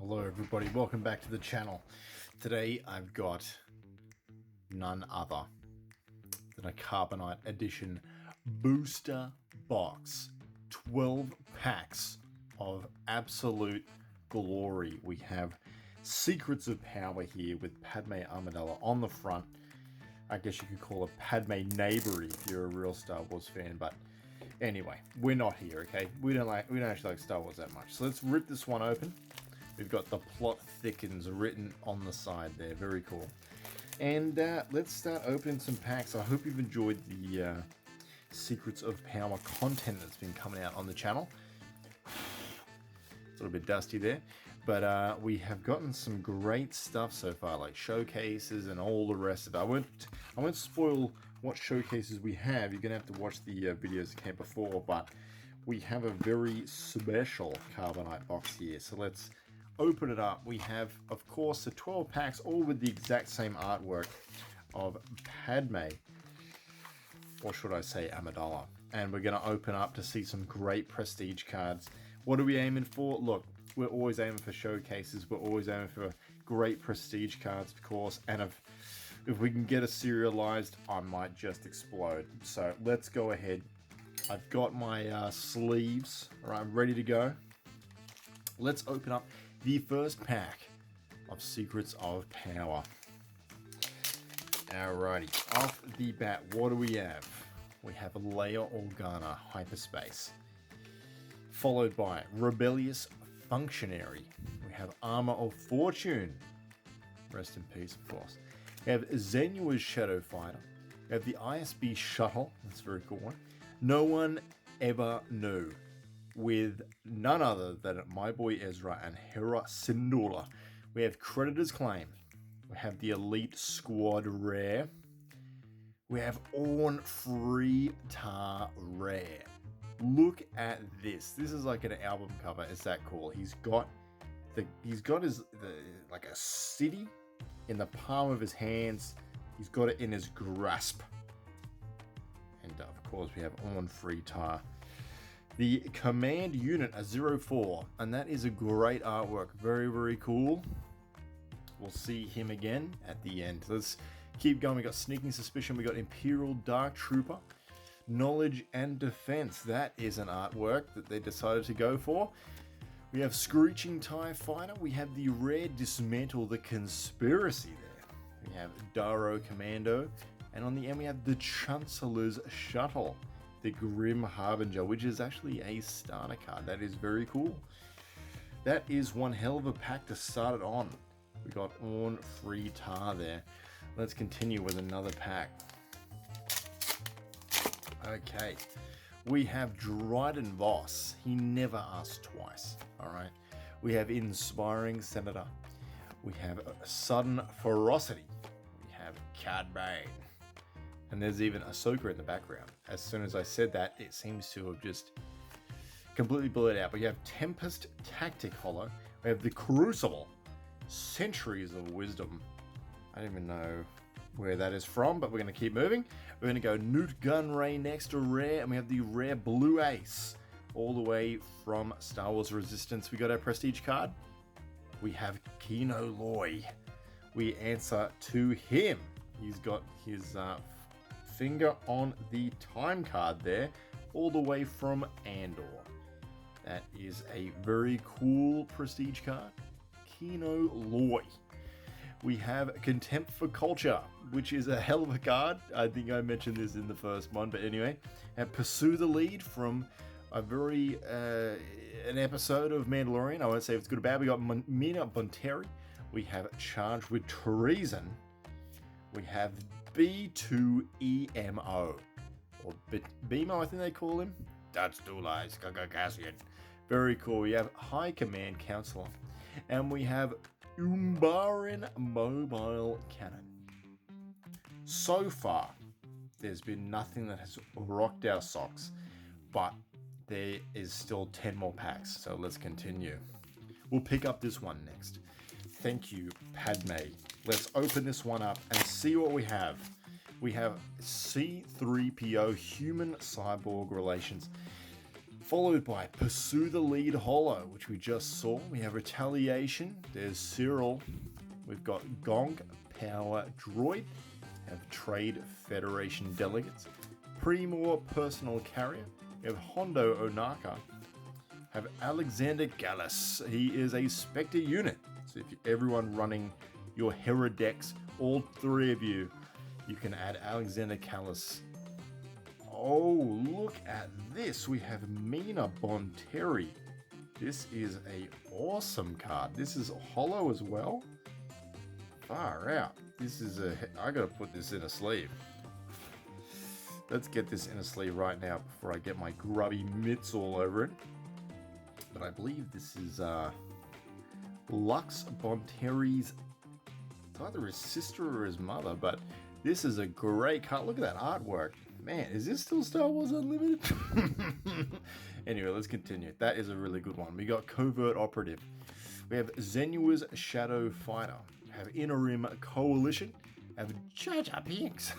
Hello everybody, welcome back to the channel. Today I've got none other than a Carbonite edition booster box. 12 packs of absolute glory. We have Secrets of Power here with Padme Amidala on the front. I guess you could call it Padme Neighbory if you're a real Star Wars fan, but anyway, we're not here, okay? We don't actually like Star Wars that much. So let's rip this one open. We've got the plot thickens written on the side there. Very cool. And let's start opening some packs. I hope you've enjoyed the Secrets of Power content that's been coming out on the channel. It's a little bit dusty there. But we have gotten some great stuff so far, like showcases and all the rest of it. I won't spoil what showcases we have. You're going to have to watch the videos that came before. But we have a very special Carbonite box here. So let's open it up. We have, of course, the 12 packs, all with the exact same artwork of Padme, or should I say Amidala. And we're going to open up to see some great prestige cards. What are we aiming for? Look, we're always aiming for showcases. We're always aiming for great prestige cards, of course. And if we can get a serialized, I might just explode. So let's go ahead. I've got my sleeves, all right, ready to go. Let's open up the first pack of Secrets of Power. Alrighty, off the bat, what do we have? We have Leia Organa Hyperspace, followed by Rebellious Functionary. We have Armor of Fortune. Rest in peace, of course. We have Zenua's Shadow Fighter. We have the ISB Shuttle. That's a very cool one. No One Ever Knew, with none other than my boy Ezra and Hera Syndulla. We have Creditor's Claim. We have the Elite Squad Rare. We have Orn Free Tar Rare. Look at this. This is like an album cover. Is that cool? He's got his like a city in the palm of his hands. He's got it in his grasp. And of course we have Orn Free Tar. The Command Unit, a 04, and that is a great artwork. Very, very cool. We'll see him again at the end. Let's keep going. We got Sneaking Suspicion. We got Imperial Dark Trooper. Knowledge and Defense. That is an artwork that they decided to go for. We have Screeching TIE Fighter. We have the rare Dismantle the Conspiracy there. We have Daro Commando. And on the end we have the Chancellor's Shuttle, the Grim Harbinger, which is actually a starter card. That is very cool. That is one hell of a pack to start it on. We got Orn Free Tar there. Let's continue with another pack. Okay, we have Dryden Voss. He never asks twice. All right. We have Inspiring Senator. We have Sudden Ferocity. We have Cad Bane. And there's even Ahsoka in the background. As soon as I said that, it seems to have just completely blurred out. But you have Tempest Tactic Hollow. We have the Crucible. Centuries of Wisdom. I don't even know where that is from, but we're going to keep moving. We're going to go Newt Gunray next, a rare. And we have the rare Blue Ace. All the way from Star Wars Resistance. We got our prestige card. We have Kino Loy. We answer to him. He's got his finger on the time card there, all the way from Andor. That is a very cool prestige card. Kino Loy. We have Contempt for Culture, which is a hell of a card. I think I mentioned this in the first one, but anyway. And Pursue the Lead from a very an episode of Mandalorian. I won't say if it's good or bad. We got Mina Bonteri. We have Charged with Treason. We have B2EMO, or BMO, I think they call him. That's two lies, Cassian. Very cool. We have High Command Counselor, and we have Umbaran Mobile Cannon. So far, there's been nothing that has rocked our socks, but there is still 10 more packs, so let's continue. We'll pick up this one next. Thank you, Padme. Let's open this one up and see what we have. We have C3PO Human Cyborg Relations. Followed by Pursue the Lead Hollow, which we just saw. We have Retaliation. There's Cyril. We've got Gong Power Droid. Have Trade Federation Delegates. Primor Personal Carrier. We have Hondo Onaka. Have Alexander Gallus. He is a Spectre unit. So if everyone running your Hera decks, all three of you, you can add Alexander Gallus. Oh, look at this. We have Mina Bonteri. This is a awesome card. This is hollow as well. Far out. This is I gotta put this in a sleeve. Let's get this in a sleeve right now before I get my grubby mitts all over it. But I believe this is Lux Bonteri's, it's either his sister or his mother, but this is a great card. Look at that artwork. Man, is this still Star Wars Unlimited? Anyway, let's continue. That is a really good one. We got Covert Operative. We have Zenua's Shadow Fighter. We have Inner Rim Coalition. We have Jar Jar Binks.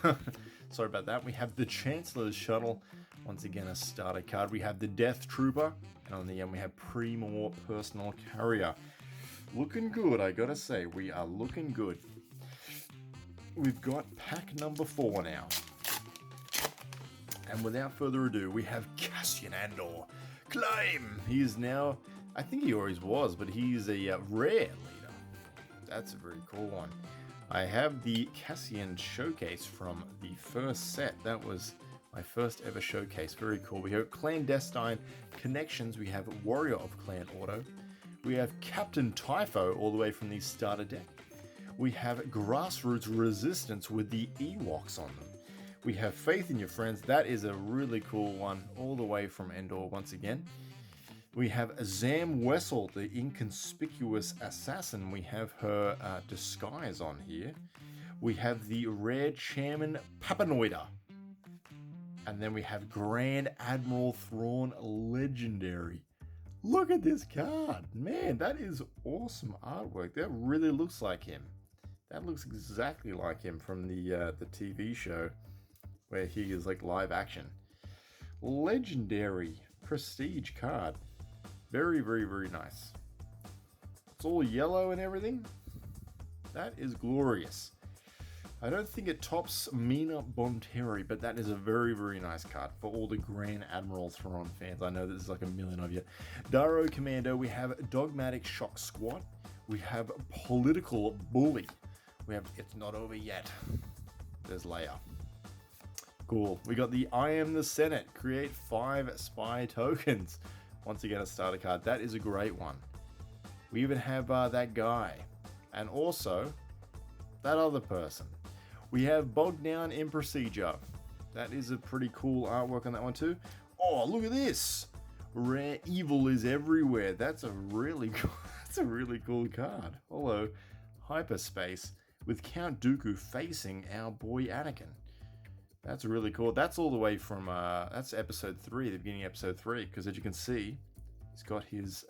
Sorry about that. We have the Chancellor's Shuttle. Once again, a starter card. We have the Death Trooper. And on the end, we have Primor Personal Carrier. Looking good, I gotta say. We are looking good. We've got pack number 4 now. And without further ado, we have Cassian Andor. Climb! He is now, I think he always was, but he's a rare leader. That's a very cool one. I have the Cassian showcase from the first set. That was my first ever showcase. Very cool. We have Clandestine Connections. We have Warrior of Clan Auto. We have Captain Typho all the way from the starter deck. We have Grassroots Resistance with the Ewoks on them. We have Faith in Your Friends. That is a really cool one, all the way from Endor once again. We have Zam Wessel, the Inconspicuous Assassin. We have her disguise on here. We have the Rare Chairman Papanoida. And then we have Grand Admiral Thrawn Legendary. Look at this card. Man, that is awesome artwork. That really looks like him. That looks exactly like him from the TV show where he is like live action. Legendary prestige card. Very, very, very nice. It's all yellow and everything. That is glorious. I don't think it tops Mina Bonteri, but that is a very, very nice card for all the Grand Admiral Thrawn fans. I know there's like a million of you. Daro Commando, we have Dogmatic Shock Squad. We have Political Bully. We have It's Not Over Yet. There's Leia. Cool. We got the I Am the Senate. Create 5 spy tokens. Once again, a starter card. That is a great one. We even have that guy. And also, that other person. We have Bogged Down in Procedure. That is a pretty cool artwork on that one too. Oh, look at this. Rare Evil is Everywhere. That's a really cool, that's a really cool card. Hello, Hyperspace with Count Dooku facing our boy Anakin. That's really cool. That's all the way from, that's episode 3, the beginning of episode 3, because as you can see, he's got his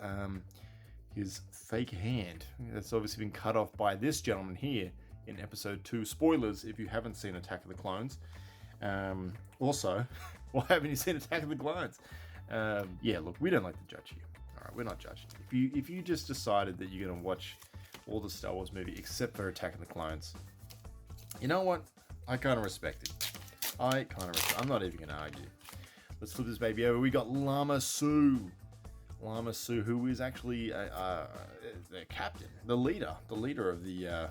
fake hand. That's obviously been cut off by this gentleman here in episode 2. Spoilers if you haven't seen Attack of the Clones. Also, why haven't you seen Attack of the Clones? Yeah, look, we don't like to judge you. All right, we're not judging. If you just decided that you're going to watch all the Star Wars movie except for Attack of the Clones, you know what? I kind of respect it. I'm not even going to argue. Let's flip this baby over. We got Lama Su. Lama Su, who is actually the captain, the leader of the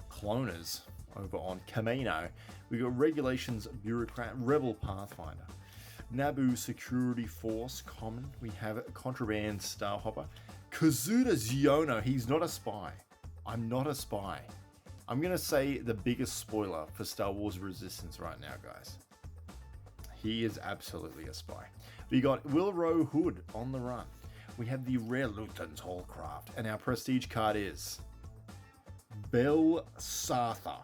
cloners over on Kamino. We got Regulations Bureaucrat, Rebel Pathfinder, Naboo Security Force Common. We have Contraband Starhopper, Kazuda Ziono. He's not a spy. I'm not a spy. I'm going to say the biggest spoiler for Star Wars Resistance right now, guys. He is absolutely a spy. We got Wilro Hood on the run. We have the Rare Luton's Hallcraft. And our prestige card is Bel Sartha,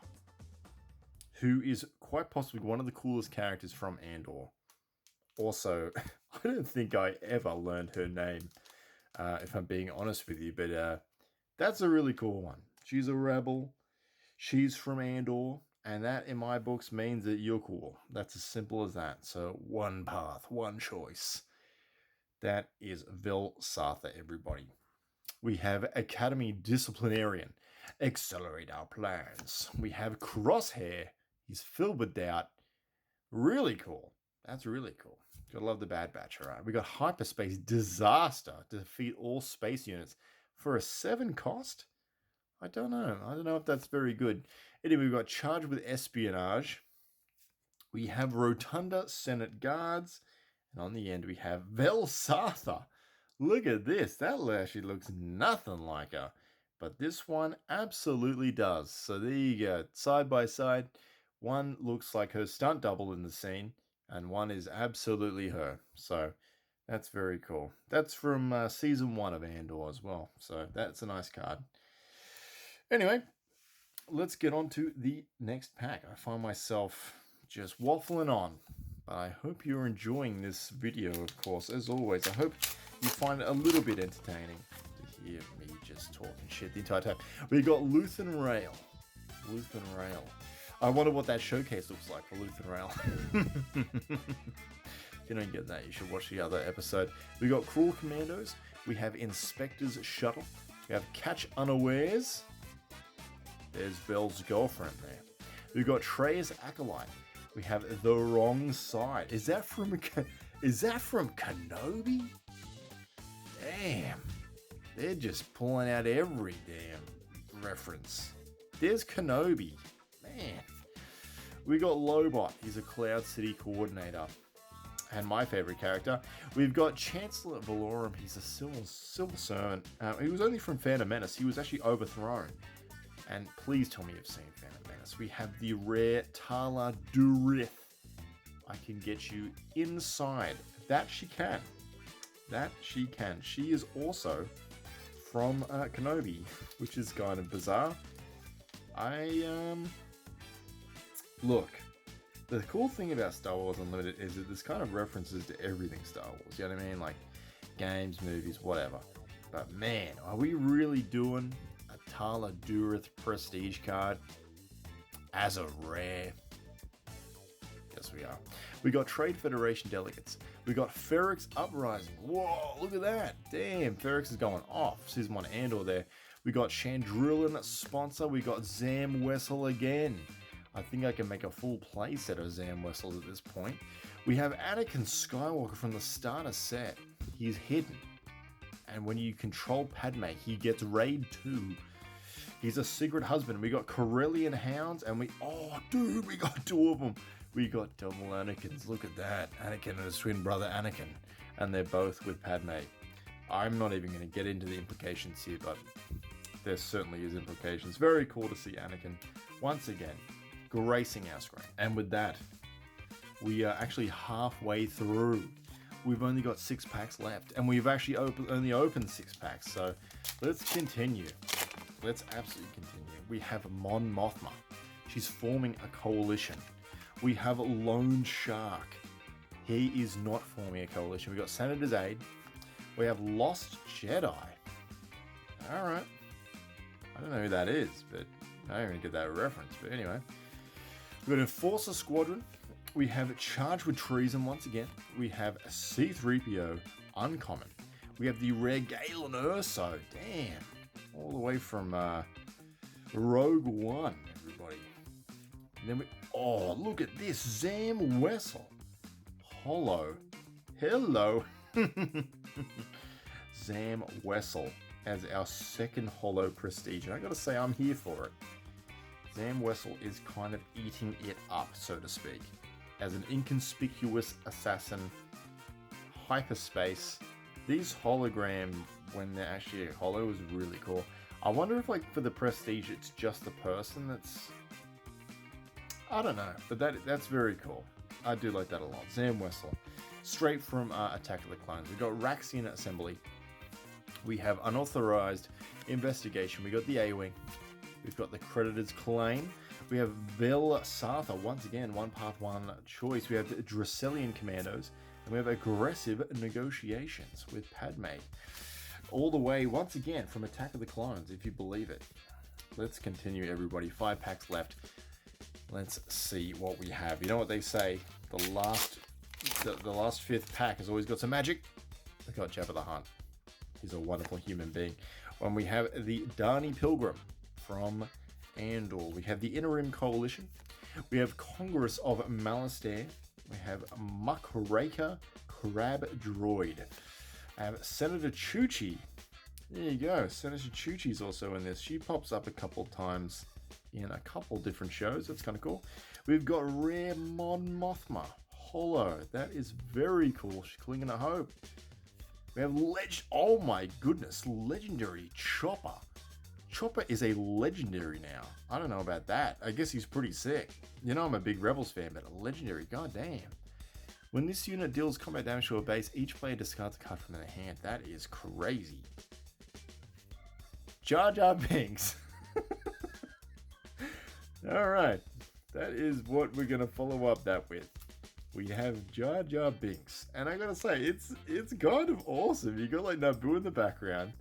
who is quite possibly one of the coolest characters from Andor. Also, I don't think I ever learned her name, if I'm being honest with you. But that's a really cool one. She's a rebel. She's from Andor, and that in my books means that you're cool. That's as simple as that. So one path, one choice. That is Vel Sartha, everybody. We have Academy Disciplinarian. Accelerate our plans. We have Crosshair. He's filled with doubt. Really cool. That's really cool. Gotta love the Bad Batch, alright. We got Hyperspace Disaster to defeat all space units for a 7 cost? I don't know. I don't know if that's very good. Anyway, we've got Charged with Espionage. We have Rotunda Senate Guards. And on the end, we have Vel Sartha. Look at this. That actually looks nothing like her. But this one absolutely does. So there you go. Side by side. One looks like her stunt double in the scene. And one is absolutely her. So that's very cool. That's from Season 1 of Andor as well. So that's a nice card. Anyway, let's get on to the next pack. I find myself just waffling on. But I hope you're enjoying this video, of course. As always, I hope you find it a little bit entertaining to hear me just talking shit the entire time. We got Luthen Rail. Luthen Rail. I wonder what that showcase looks like for Luthen Rail. If you don't get that, you should watch the other episode. We got Cruel Commandos. We have Inspector's Shuttle. We have Catch Unawares. There's Belle's girlfriend there. We got Trey's Acolyte. We have The Wrong Side. Is that from Kenobi? Damn. They're just pulling out every damn reference. There's Kenobi. Man. We got Lobot. He's a Cloud City coordinator. And my favorite character. We've got Chancellor Valorum. He's a civil servant. He was only from Phantom Menace. He was actually overthrown. And please tell me you've seen Phantom Menace. We have the rare Tala Durith. I can get you inside. That she can. That she can. She is also from Kenobi, which is kind of bizarre. Look, the cool thing about Star Wars Unlimited is that there's kind of references to everything Star Wars. You know what I mean? Like games, movies, whatever. But man, are we really doing a Tala Durith Prestige card as a rare? Yes, we are. We got Trade Federation delegates. We got Ferrix Uprising. Whoa, look at that. Damn, Ferrix is going off. Season 1 Andor there. We got Chandrillan sponsor. We got Zam Wessel again. I think I can make a full playset of Zam Wessels at this point. We have Anakin Skywalker from the starter set. He's hidden. And when you control Padme, he gets Raid 2. He's a secret husband. We got Corellian Hounds, and we got 2 of them. We got double Anakins. Look at that. Anakin and his twin brother Anakin. And they're both with Padme. I'm not even going to get into the implications here, but there certainly is implications. Very cool to see Anakin once again gracing our screen. And with that, we are actually halfway through. We've only got 6 packs left, and we've actually only opened 6 packs. So let's continue. Let's absolutely continue. We have Mon Mothma. She's forming a coalition. We have Lone Shark. He is not forming a coalition. We got Senator's Aid. We have Lost Jedi. All right. I don't know who that is, but I don't even get that reference. But anyway, we've got Enforcer Squadron. We have Charged with Treason once again. We have C-3PO Uncommon. We have the rare Galen Erso. Damn. All the way from Rogue One, everybody. And then oh, look at this. Zam Wessel. Hello. Zam Wessel as our second holo prestige. And I gotta say, I'm here for it. Zam Wessel is kind of eating it up, so to speak. As an inconspicuous assassin, hyperspace. These holograms, when they're actually a holo, is really cool. I wonder if, like, for the prestige, it's just the person that's... I don't know, but that's very cool. I do like that a lot. Zam Wessel. Straight from Attack of the Clones. We've got Raxian Assembly. We have Unauthorized Investigation. We got the A-Wing. We've got the Creditor's Claim. We have Vel Sartha, once again, one path, one choice. We have the Dracelian Commandos. And we have Aggressive Negotiations with Padme. All the way, once again, from Attack of the Clones, if you believe it. Let's continue, everybody. 5 packs left. Let's see what we have. You know what they say? The last 5th pack has always got some magic. We got Jabba the Hutt. He's a wonderful human being. When we have the Dani Pilgrim from Andor. We have the Inner Rim Coalition. We have Congress of Malastare. We have Muckraker Crab Droid. I have Senator Chuchi. There you go. Senator Chuchi's also in this. She pops up a couple times in a couple different shows. That's kind of cool. We've got Rare Mon Mothma Hollow. That is very cool. She's clinging to hope. We have oh my goodness, legendary Chopper. Chopper is a legendary now. I don't know about that. I guess he's pretty sick. You know I'm a big Rebels fan, but a legendary, goddamn. When this unit deals combat damage to a base, each player discards a card from their hand. That is crazy. Jar Jar Binks. Alright, that is what we're going to follow up that with. We have Jar Jar Binks. And I gotta say, it's kind of awesome. You got like Naboo in the background.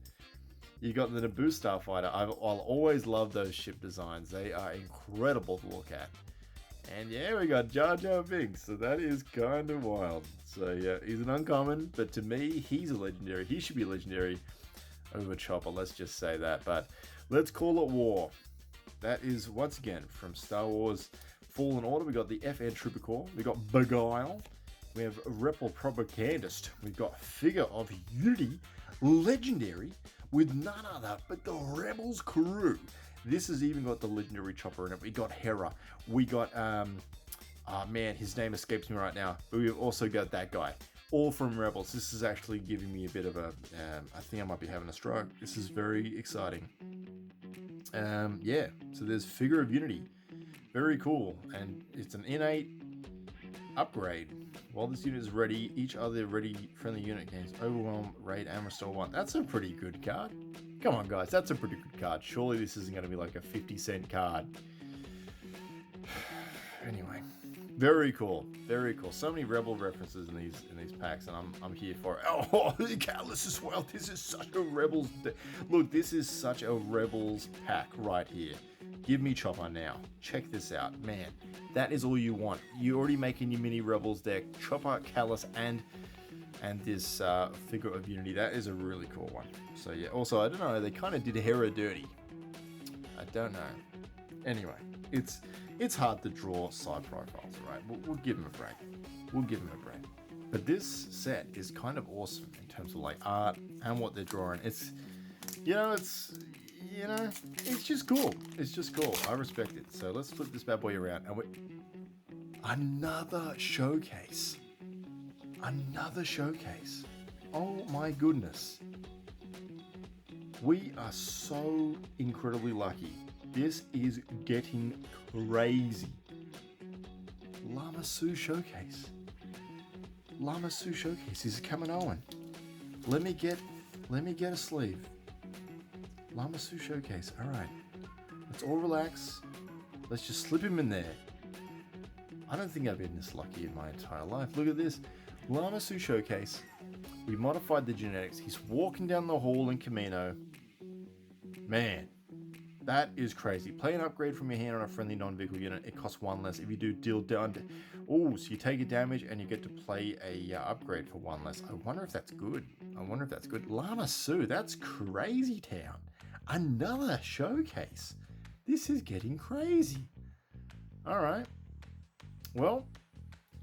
You got the Naboo Starfighter. I'll always love those ship designs. They are incredible to look at. And yeah, we got Jar Jar Binks. So that is kind of wild. So yeah, he's an uncommon. But to me, he's a legendary. He should be legendary over Chopper. Let's just say that. But let's call it war. That is, once again, from Star Wars Fallen Order. We got the FN Trooper Corps. We got Beguile. We have Rebel Propagandist. We've got Figure of Unity, legendary, with none other but the Rebels crew. This has even got the legendary Chopper in it. We got Hera. We got oh man, his name escapes me right now. But we've also got that guy. All from Rebels. This is actually giving me a bit of a I think I might be having a stroke. This is very exciting. Yeah, so there's Figure of Unity. Very cool, and it's an innate upgrade. While this unit is ready, each other ready friendly unit gains Overwhelm, Raid, and Restore 1. That's a pretty good card. Come on, guys, that's a pretty good card. Surely this isn't going to be like a 50-cent card. Anyway, very cool, very cool. So many Rebel references in these packs, and I'm here for it. Oh, Callus as well. This is such a Rebels. Look, this is such a Rebels pack right here. Give me Chopper now. Check this out, man. That is all you want. You're already making your mini Rebels deck. Chopper, Callus, and this Figure of Unity. That is a really cool one. So yeah. Also, I don't know. They kind of did Hera dirty. I don't know. Anyway, it's hard to draw side profiles, right? We'll give them a break. We'll give them a break. But this set is kind of awesome in terms of like art and what they're drawing. It's just cool. It's just cool. I respect it. So let's flip this bad boy around. And another showcase. Another showcase. Oh my goodness. We are so incredibly lucky. This is getting crazy. Lama Su Showcase. Lama Su Showcase is coming on. Let me get a sleeve. Lama Su Showcase. Alright. Let's all relax. Let's just slip him in there. I don't think I've been this lucky in my entire life. Look at this. Lama Su Showcase. We modified the genetics. He's walking down the hall in Camino. Man. That is crazy. Play an upgrade from your hand on a friendly non-vehicle unit. It costs 1 less. If you do, deal down. Oh, so you take a damage and you get to play a upgrade for 1 less. I wonder if that's good. Lama Su, that's crazy town. Another showcase. This is getting crazy. All right. Well,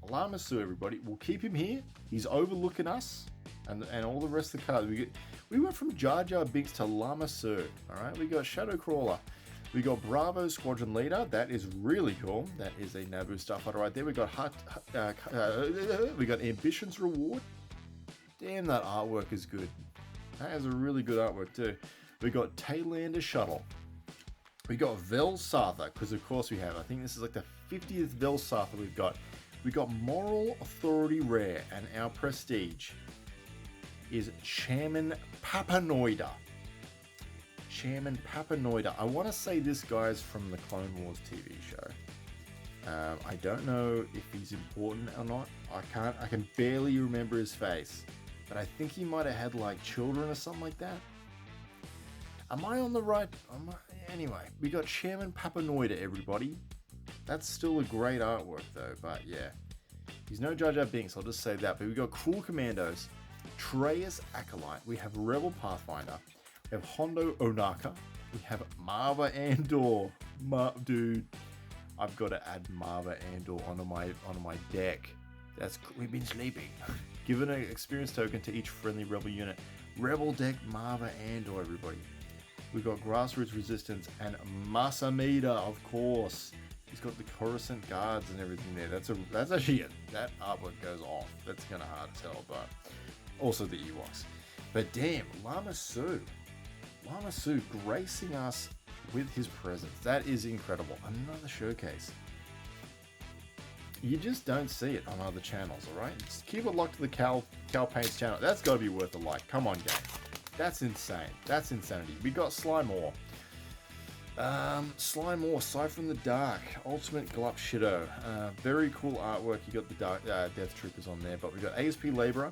Lama Su, everybody. We'll keep him here. He's overlooking us and all the rest of the cards. We went from Jar Jar Binks to Lama Su. All right. We got Shadow Crawler. We got Bravo Squadron Leader. That is really cool. That is a Naboo Starfighter right there. We got we got Ambition's Reward. Damn, that artwork is good. That is a really good artwork too. We got Taylander Shuttle. We got Vel Sartha, because of course we have. I think this is like the 50th Vel Sartha we've got. We got Moral Authority Rare, and our prestige is Chairman Papanoida. Chairman Papanoida. I want to say this guy's from the Clone Wars TV show. I don't know if he's important or not. I can barely remember his face, but I think he might have had like children or something like that. Am I on the right? Anyway, we got Chairman Papanoida, everybody. That's still a great artwork though, but yeah. He's no Jar Jar Binks, I'll just say that. But we got Cool Commandos. Treyas Acolyte. We have Rebel Pathfinder. We have Hondo Onaka. We have Marva Andor. Dude, I've got to add Marva Andor onto my deck. We've been sleeping. Given an experience token to each friendly Rebel unit. Rebel deck Marva Andor, everybody. We've got Grassroots Resistance and Masamida, of course. He's got the Coruscant Guards and everything there. That's actually that artwork goes off. That's kind of hard to tell, but also the Ewoks. But damn, Lama Su gracing us with his presence. That is incredible. Another showcase. You just don't see it on other channels, alright? Just keep it locked to the Cal Paints channel. That's got to be worth a like. Come on, game. That's insane. That's insanity. We got Slymore. Slymore, Sight from the Dark, Ultimate Glup Shido. Very cool artwork. You got the Dark Death Troopers on there, but we got ASP Laborer,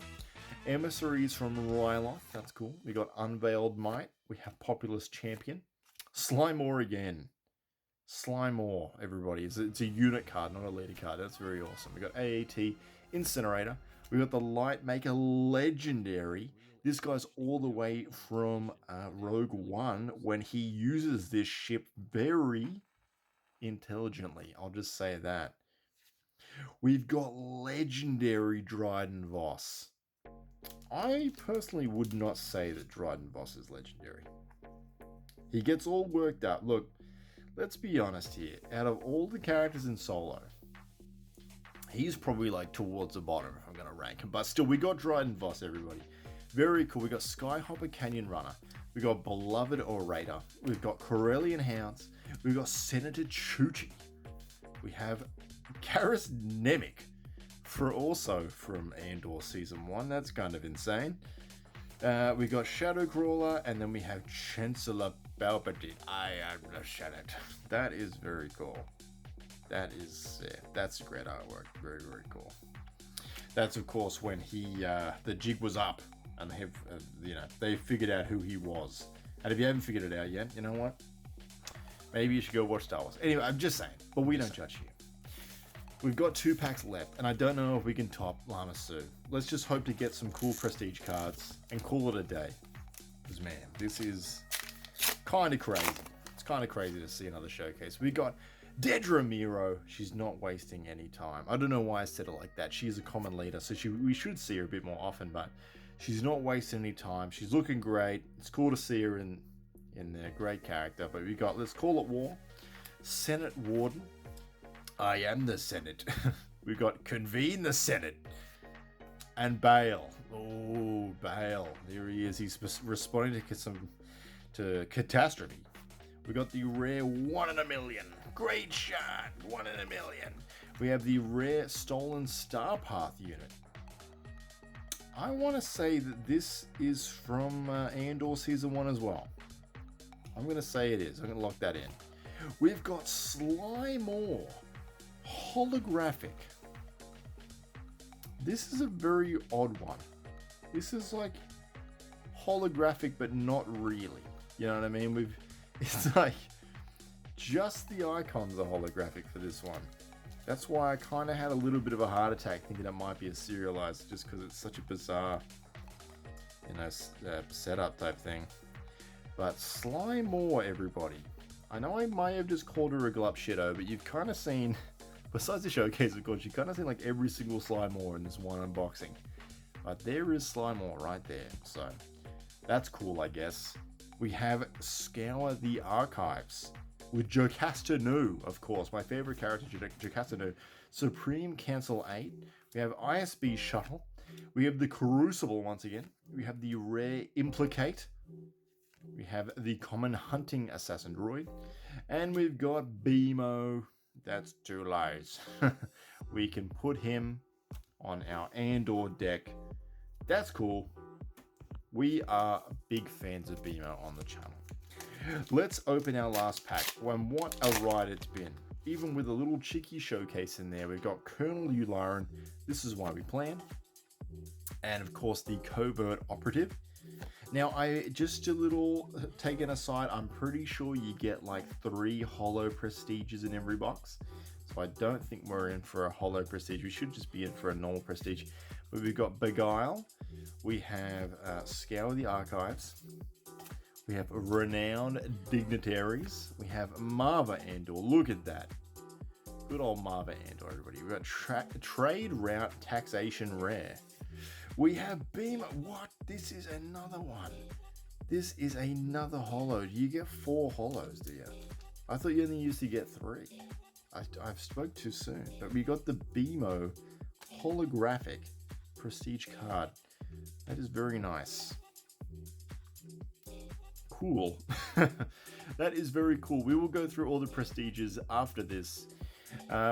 Emissaries from Ryloth. That's cool. We got Unveiled Might. We have Populist Champion. Slymore again. Slymore, everybody. It's a unit card, not a leader card. That's very awesome. We got AAT Incinerator. We got the Lightmaker Legendary. This guy's all the way from Rogue One when he uses this ship very intelligently. I'll just say that. We've got legendary Dryden Voss. I personally would not say that Dryden Voss is legendary. He gets all worked up. Look, let's be honest here. Out of all the characters in Solo, he's probably like towards the bottom if I'm going to rank him. But still, we got Dryden Voss, everybody. Very cool. We got Skyhopper Canyon Runner. We got Beloved Orator. We've got Corellian Hounds. We've got Senator Chuchi. We have Karis Nemik, also from Andor Season 1. That's kind of insane. We got Shadowcrawler, and then we have Chancellor Palpatine. I am the Senate. That is very cool. That's great artwork. Very, very cool. That's, of course, when the jig was up. And they figured out who he was. And if you haven't figured it out yet, you know what? Maybe you should go watch Star Wars. Anyway, I'm just saying. But we don't judge here. We've got 2 packs left, and I don't know if we can top Lama Su. Let's just hope to get some cool prestige cards and call it a day. Because, man, this is kind of crazy. It's kind of crazy to see another showcase. We got Dedra Miro. She's not wasting any time. I don't know why I said it like that. She's a common leader, so we should see her a bit more often, but she's not wasting any time. She's looking great. It's cool to see her in there. Great character. But we got, let's call it war. Senate Warden. I am the Senate. We got Convene the Senate. And Bale. Oh, Bale. There he is. He's responding to Catastrophe. We got the rare 1 in a million. Great shot. 1 in a million. We have the rare Stolen Star Path unit. I want to say that this is from Andor Season 1 as well. I'm going to say it is. I'm going to lock that in. We've got Slymore. Holographic. This is a very odd one. This is like holographic, but not really. You know what I mean? It's like just the icons are holographic for this one. That's why I kind of had a little bit of a heart attack thinking it might be a serialized, just because it's such a bizarre, setup type thing. But Slymore, everybody. I know I may have just called her a Glup Shido, but you've kind of seen, besides the showcase, of course, you've kind of seen like every single Slymore in this one unboxing. But there is Slymore right there, so that's cool, I guess. We have Scour the Archives with Jocasta Nu, of course, my favorite character, Jocasta Nu. Supreme Cancel 8. We have ISB Shuttle. We have the Crucible once again. We have the rare Implicate. We have the Common Hunting Assassin Droid. And we've got BMO. That's 2 lies. We can put him on our Andor deck. That's cool. We are big fans of BMO on the channel. Let's open our last pack. And what a ride it's been. Even with a little cheeky showcase in there, we've got Colonel Yularen. This is why we planned. And of course, the Covert Operative. Now, just a little taken aside, I'm pretty sure you get like 3 holo prestiges in every box. So I don't think we're in for a holo prestige. We should just be in for a normal prestige. We've got Beguile. We have Scour the Archives. We have Renowned Dignitaries. We have Marva Andor. Look at that. Good old Marva Andor, everybody. We've got Trade Route Taxation Rare. We have Beam. What? This is another one. This is another holo. You get 4 holos, do you? I thought you only used to get 3. I've spoke too soon. But we got the BMO holographic prestige card. That is very nice. Cool. That is very cool. We will go through all the prestiges after this.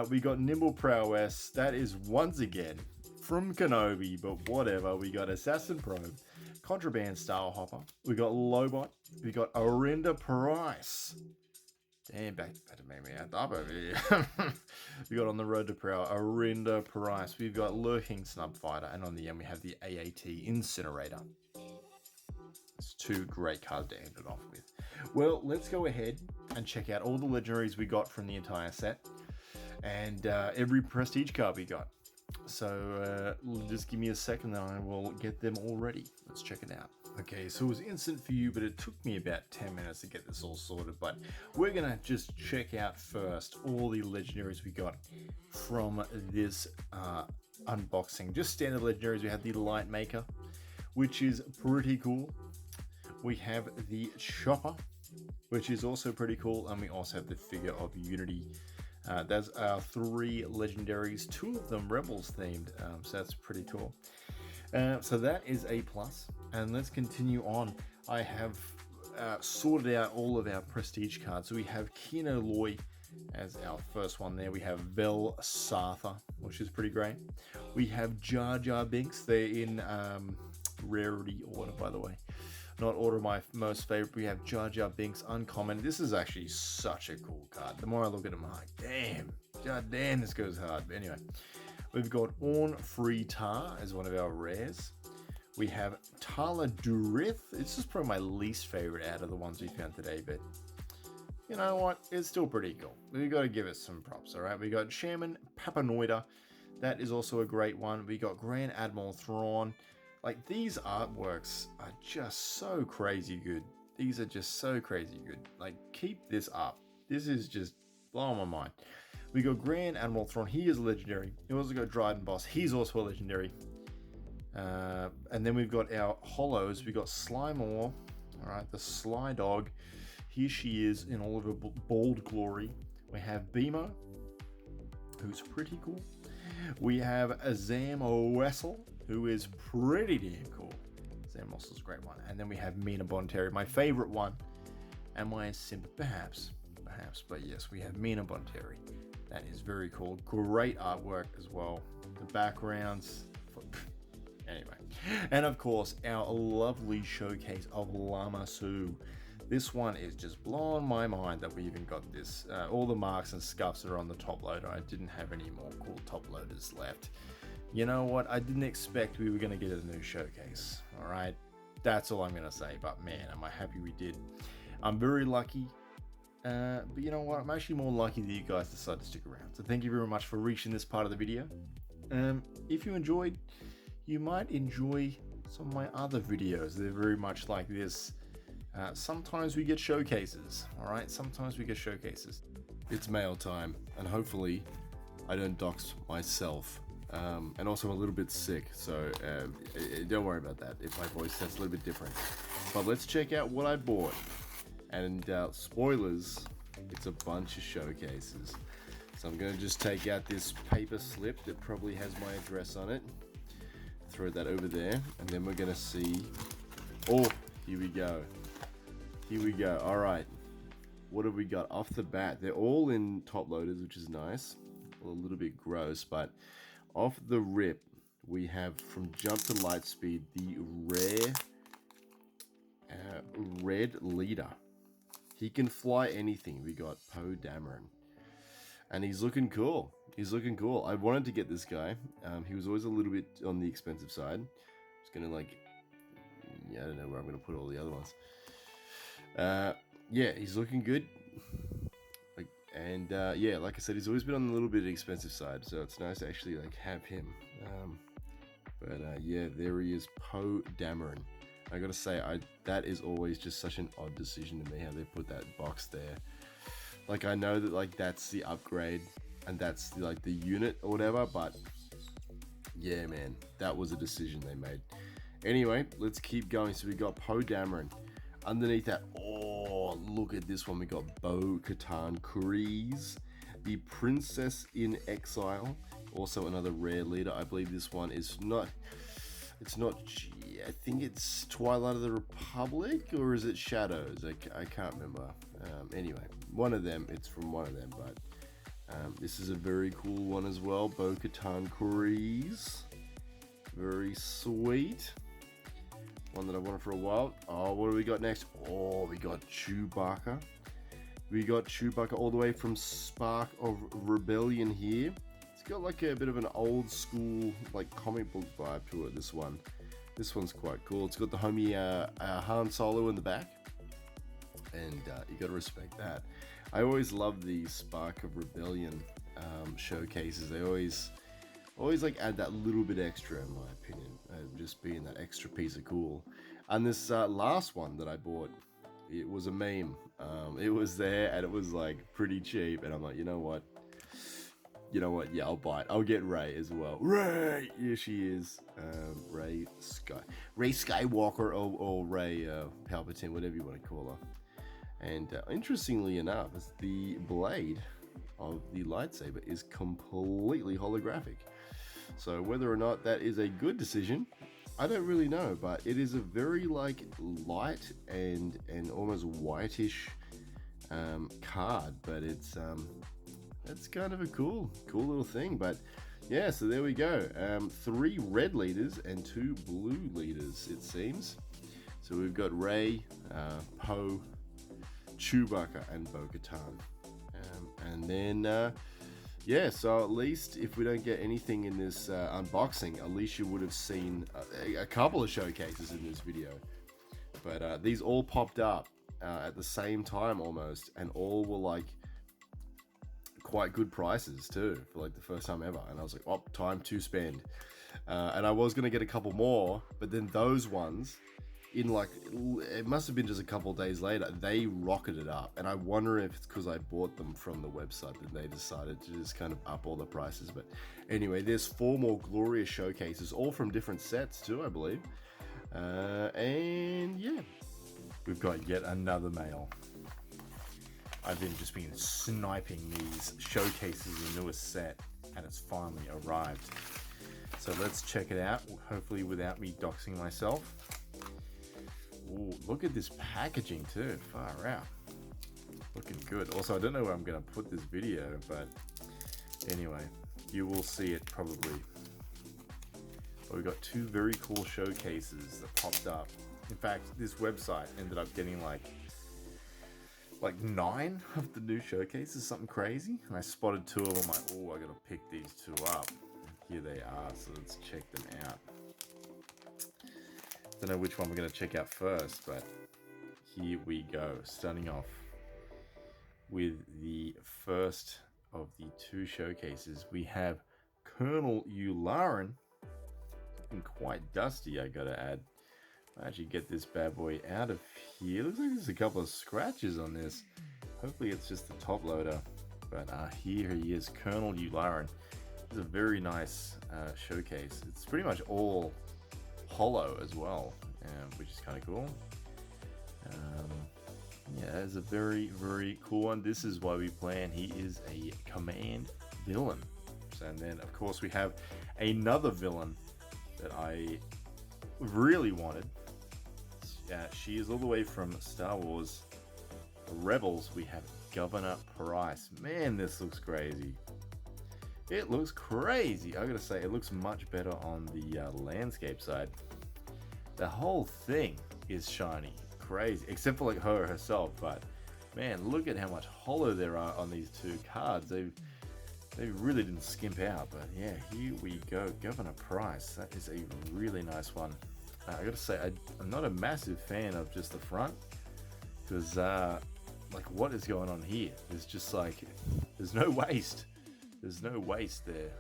We got Nimble Prowess. That is once again from Kenobi, but whatever. We got Assassin Probe, Contraband Star Hopper. We got Lobot. We got Arinda Price. Damn, back to make me out up over here. We got On the Road to Prowl, Arinda Price. We've got Lurking Snub Fighter, and on the end we have the AAT Incinerator. It's 2 great cards to end it off with. Well, let's go ahead and check out all the legendaries we got from the entire set, and every prestige card we got. So just give me a second and I will get them all ready. Let's check it out. Okay, so it was instant for you, but it took me about 10 minutes to get this all sorted. But we're going to just check out first all the legendaries we got from this unboxing. Just standard legendaries. We have the Light Maker, which is pretty cool. We have the Chopper, which is also pretty cool. And we also have the Figure of Unity. That's our 3 legendaries, 2 of them Rebels themed, so that's pretty cool. So that is a plus, and let's continue on. I have sorted out all of our prestige cards. So we have Kino Loy as our first one there. We have Vel Sartha, which is pretty great. We have Jar Jar Binks. They're in rarity order, by the way. Not order my most favorite. We have Jar Jar Binks Uncommon. This is actually such a cool card. The more I look at him, I'm like, damn, god damn, this goes hard. But anyway, we've got Orn Free Tar as one of our rares. We have Tala Durith. This is probably my least favorite out of the ones we found today, but you know what? It's still pretty cool. We've got to give it some props, all right? We got Shaman Papanoida. That is also a great one. We got Grand Admiral Thrawn. Like, these artworks are just so crazy good. These are just so crazy good. Like, keep this up. This is just blowing my mind. We got Grand Admiral Thrawn. He is legendary. We also got Dryden Boss. He's also a legendary. And then we've got our holos. We got Slimeore. All right, the Sly Dog. Here she is in all of her bold glory. We have Beemo, who's pretty cool. We have Azam Wessel, who is pretty damn cool. Sam Wessel's a great one. And then we have Mina Bonteri, my favorite one. And my simp, perhaps. But yes, we have Mina Bonteri. That is very cool. Great artwork as well. The backgrounds. Anyway. And of course, our lovely showcase of Lama Su. This one is just blowing my mind that we even got this. All the marks and scuffs that are on the top loader. I didn't have any more cool top loaders left. You know what? I didn't expect we were going to get a new showcase. All right. That's all I'm going to say. But man, am I happy we did. I'm very lucky. But you know what? I'm actually more lucky that you guys decided to stick around. So thank you very much for reaching this part of the video. If you enjoyed, you might enjoy some of my other videos. They're very much like this. Sometimes we get showcases. All right. Sometimes we get showcases. It's mail time. And hopefully I don't dox myself. And also I'm a little bit sick, so don't worry about that if my voice sounds a little bit different. But let's check out what I bought. And spoilers, it's a bunch of showcases. So I'm going to just take out this paper slip that probably has my address on it. Throw that over there, and then we're going to see... Oh, here we go. Here we go. All right. What have we got off the bat? They're all in top loaders, which is nice. A little bit gross, but... Off the rip, we have from Jump to Lightspeed the rare Red Leader. He can fly anything. We got Poe Dameron. And he's looking cool. He's looking cool. I wanted to get this guy. He was always a little bit on the expensive side. Just gonna like... Yeah, I don't know where I'm gonna put all the other ones. Yeah, he's looking good. And yeah, like I said, he's always been on a little bit expensive side, so it's nice to actually like have him. But yeah, there he is, Poe Dameron. I gotta say, that is always just such an odd decision to me, how they put that box there. Like, I know that like that's the upgrade and that's like the unit or whatever, but yeah, man, that was a decision they made. Anyway, let's keep going. So we got Poe Dameron. Underneath that, oh, look at this one. We got Bo-Katan Kryze, the Princess in Exile. Also another rare leader. I believe this one is not, it's not, I think it's Twilight of the Republic, or is it Shadows? I can't remember. Anyway, one of them, it's from one of them, but this is a very cool one as well. Bo-Katan Kryze. Very sweet. One that I wanted for a while. Oh, what do we got next? Oh, we got Chewbacca. We got Chewbacca all the way from Spark of Rebellion here. It's got like a bit of an old school like comic book vibe to it, this one. This one's quite cool. It's got the homie Han Solo in the back. And you gotta respect that. I always love the Spark of Rebellion showcases. They always like add that little bit extra, in my opinion, just being that extra piece of cool. And this last one that I bought, it was a meme. It was there and it was like pretty cheap, and I'm like, you know what, yeah, I'll buy it. I'll get Rey as well. Rey, here she is. Rey Skywalker, or Rey Palpatine, whatever you want to call her. And interestingly enough, the blade of the lightsaber is completely holographic. So whether or not that is a good decision, I don't really know, but it is a very like light and almost whitish card, but it's kind of a cool little thing. But yeah, so there we go. 3 red leaders and 2 blue leaders, it seems. So we've got Rey, Poe, Chewbacca, and Bo-Katan. And then yeah, so at least if we don't get anything in this unboxing, at least you would have seen a couple of showcases in this video. But these all popped up at the same time almost, and all were like quite good prices too, for like the first time ever. And I was like, oh, time to spend. And I was going to get a couple more, but then those ones, in like, it must have been just a couple of days later, they rocketed up. And I wonder if it's because I bought them from the website that they decided to just kind of up all the prices. But anyway, there's 4 more glorious showcases, all from different sets too, I believe. And yeah, we've got yet another mail. I've been sniping these showcases in the newest set, and it's finally arrived. So let's check it out, hopefully without me doxing myself. Ooh, look at this packaging too, far out. Looking good. Also, I don't know where I'm going to put this video, but anyway, you will see it probably. But we've got 2 very cool showcases that popped up. In fact, this website ended up getting like 9 of the new showcases, something crazy. And I spotted 2 of them, like, oh, I got to pick these 2 up. Here they are, so let's check them out. Don't know which one we're going to check out first, but here we go. Starting off with the first of the 2 showcases, we have Colonel Yularen. Looking quite dusty, I gotta add. I'll actually get this bad boy out of here. Looks like there's a couple of scratches on this. Hopefully it's just the top loader. But here he is, Colonel Yularen. It's a very nice showcase. It's pretty much all hollow as well, which is kind of cool. Yeah, it's a very, very cool one. This is why we plan. He is a command villain. And then, of course, we have another villain that I really wanted. She is all the way from Star Wars Rebels. We have Governor Price. Man, this looks crazy. It looks crazy. I gotta say, it looks much better on the landscape side. The whole thing is shiny. Crazy. Except for like her herself. But man, look at how much hollow there are on these 2 cards. They really didn't skimp out. But yeah, here we go. Governor Price. That is a really nice one. I gotta say, I'm not a massive fan of just the front. Because, like, what is going on here? There's just like, there's no waist. There's no waist there.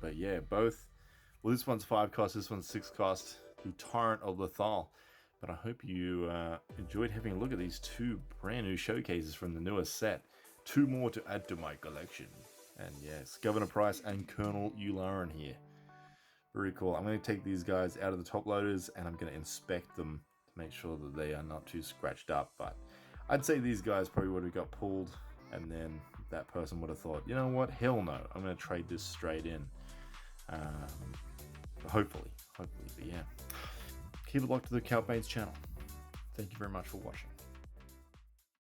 But yeah, both Well, this one's 5 cost, this one's 6 cost. The Torrent of Lethal. But I hope you enjoyed having a look at these 2 brand new showcases from the newest set. 2 more to add to my collection. And yes, Governor Price and Colonel Yularen here. Very cool. I'm going to take these guys out of the top loaders and I'm going to inspect them to make sure that they are not too scratched up. But I'd say these guys probably would have got pulled, and then that person would have thought, you know what, hell no, I'm going to trade this straight in. Hopefully. But yeah, keep it locked to the Calpain's channel. Thank you very much for watching.